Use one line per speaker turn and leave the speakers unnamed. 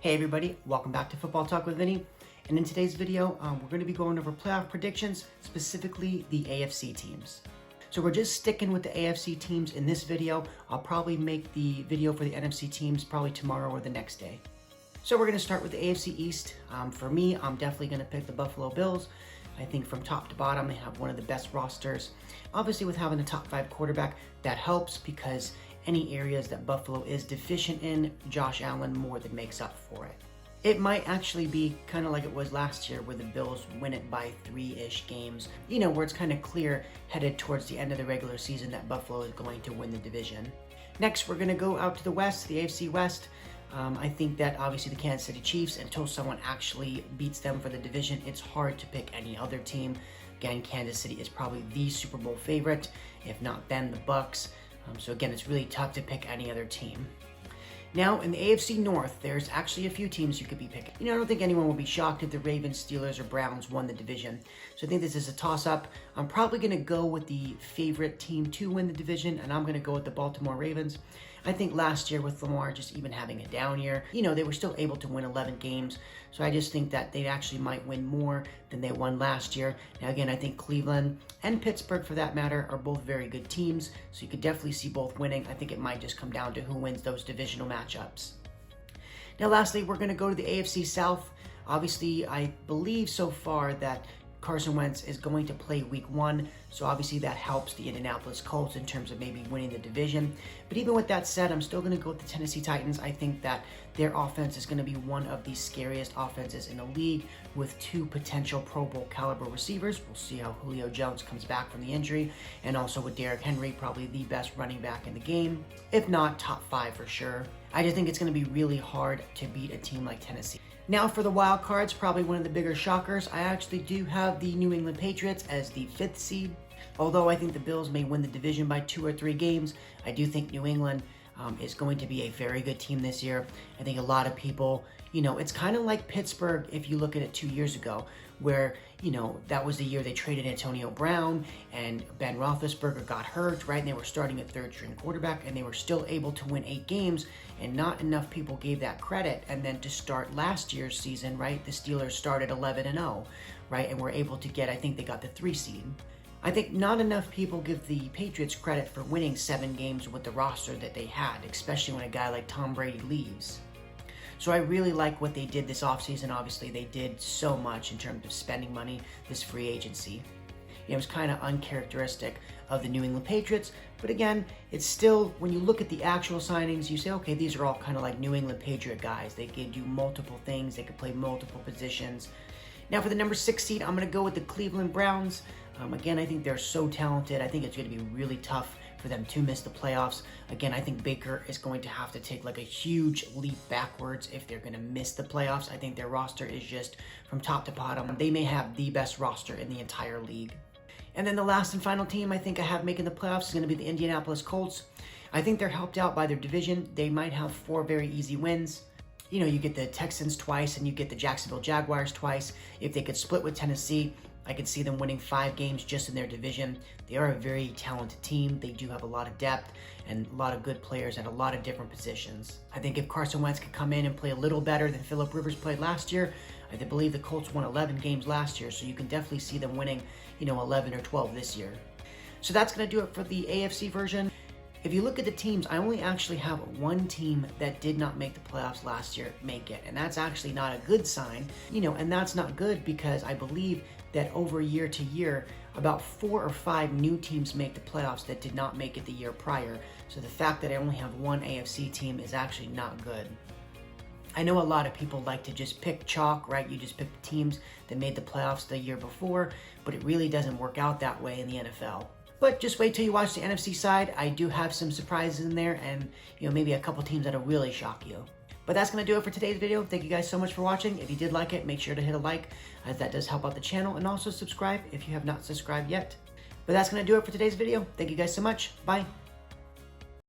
Hey everybody, welcome back to Football Talk with Vinny. And in today's video, we're going to be going over playoff predictions, specifically the AFC teams. So we're just sticking with the AFC teams in this video. I'll probably make the video for the NFC teams probably tomorrow or the next day. So we're going to start with the AFC East. For me, I'm definitely going to pick the Buffalo Bills. I think from top to bottom, they have one of the best rosters. Obviously, with having a top 5 quarterback, that helps because any areas that Buffalo is deficient in, Josh Allen more than makes up for it. It might actually be kind of like it was last year where the Bills win it by 3-ish games, where it's kind of clear headed towards the end of the regular season that Buffalo is going to win the division. Next, we're going to go out to the West, the AFC West. I think that obviously the Kansas City Chiefs, until someone actually beats them for the division, it's hard to pick any other team. Again, Kansas City is probably the Super Bowl favorite, if not then the Bucs. So again, it's really tough to pick any other team. Now, in the AFC North, there's actually a few teams you could be picking. I don't think anyone will be shocked if the Ravens, Steelers, or Browns won the division. So I think this is a toss-up. I'm probably going to go with the favorite team to win the division, and I'm going to go with the Baltimore Ravens. I think last year with Lamar just even having a down year, they were still able to win 11 games. So I just think that they actually might win more than they won last year. Now again, I think Cleveland and Pittsburgh, for that matter, are both very good teams. So you could definitely see both winning. I think it might just come down to who wins those divisional matchups. Now lastly, we're going to go to the AFC South. Obviously, I believe so far that Carson Wentz is going to play week 1, so obviously that helps the Indianapolis Colts in terms of maybe winning the division. But even with that said, I'm still going to go with the Tennessee Titans. I think that their offense is going to be one of the scariest offenses in the league with 2 potential Pro Bowl caliber receivers. We'll see how Julio Jones comes back from the injury, and also with Derrick Henry, probably the best running back in the game, if not top 5 for sure. I just think it's going to be really hard to beat a team like Tennessee. Now for the wild cards, probably one of the bigger shockers, I actually do have the New England Patriots as the 5th seed. Although I think the Bills may win the division by 2 or 3 games, I do think New England is going to be a very good team this year. I think a lot of people, it's kind of like Pittsburgh if you look at it 2 years ago, where, that was the year they traded Antonio Brown and Ben Roethlisberger got hurt, right? And they were starting a 3rd-string quarterback, and they were still able to win 8 games, and not enough people gave that credit. And then to start last year's season, right, the Steelers started 11-0, right, and were able to get, I think they got the 3 seed. I think not enough people give the Patriots credit for winning 7 games with the roster that they had, especially when a guy like Tom Brady leaves. So I really like what they did this offseason. Obviously, they did so much in terms of spending money, this free agency. It was kind of uncharacteristic of the New England Patriots. But again, it's still, when you look at the actual signings, you say, okay, these are all kind of like New England Patriot guys. They can do multiple things. They can play multiple positions. Now for the number 6 seed, I'm going to go with the Cleveland Browns. Again, I think they're so talented. I think it's going to be really tough for them to miss the playoffs. Again, I think Baker is going to have to take like a huge leap backwards if they're going to miss the playoffs. I think their roster is just from top to bottom. They may have the best roster in the entire league. And then the last and final team I think I have making the playoffs is going to be the Indianapolis Colts. I think they're helped out by their division. They might have 4 very easy wins. You get the Texans twice and you get the Jacksonville Jaguars twice. If they could split with Tennessee, I could see them winning 5 games just in their division. They are a very talented team. They do have a lot of depth and a lot of good players at a lot of different positions. I think if Carson Wentz could come in and play a little better than Phillip Rivers played last year, I believe the Colts won 11 games last year, so you can definitely see them winning, 11 or 12 this year. So that's going to do it for the AFC version. If you look at the teams, I only actually have 1 team that did not make the playoffs last year make it. And that's actually not a good sign, and that's not good because I believe that over year to year, about 4 or 5 new teams make the playoffs that did not make it the year prior. So the fact that I only have 1 AFC team is actually not good. I know a lot of people like to just pick chalk, right? You just pick the teams that made the playoffs the year before, but it really doesn't work out that way in the NFL. But just wait till you watch the NFC side. I do have some surprises in there and, maybe a couple teams that'll really shock you. But that's going to do it for today's video. Thank you guys so much for watching. If you did like it, make sure to hit a like, as that does help out the channel, and also subscribe if you have not subscribed yet. But that's going to do it for today's video. Thank you guys so much. Bye.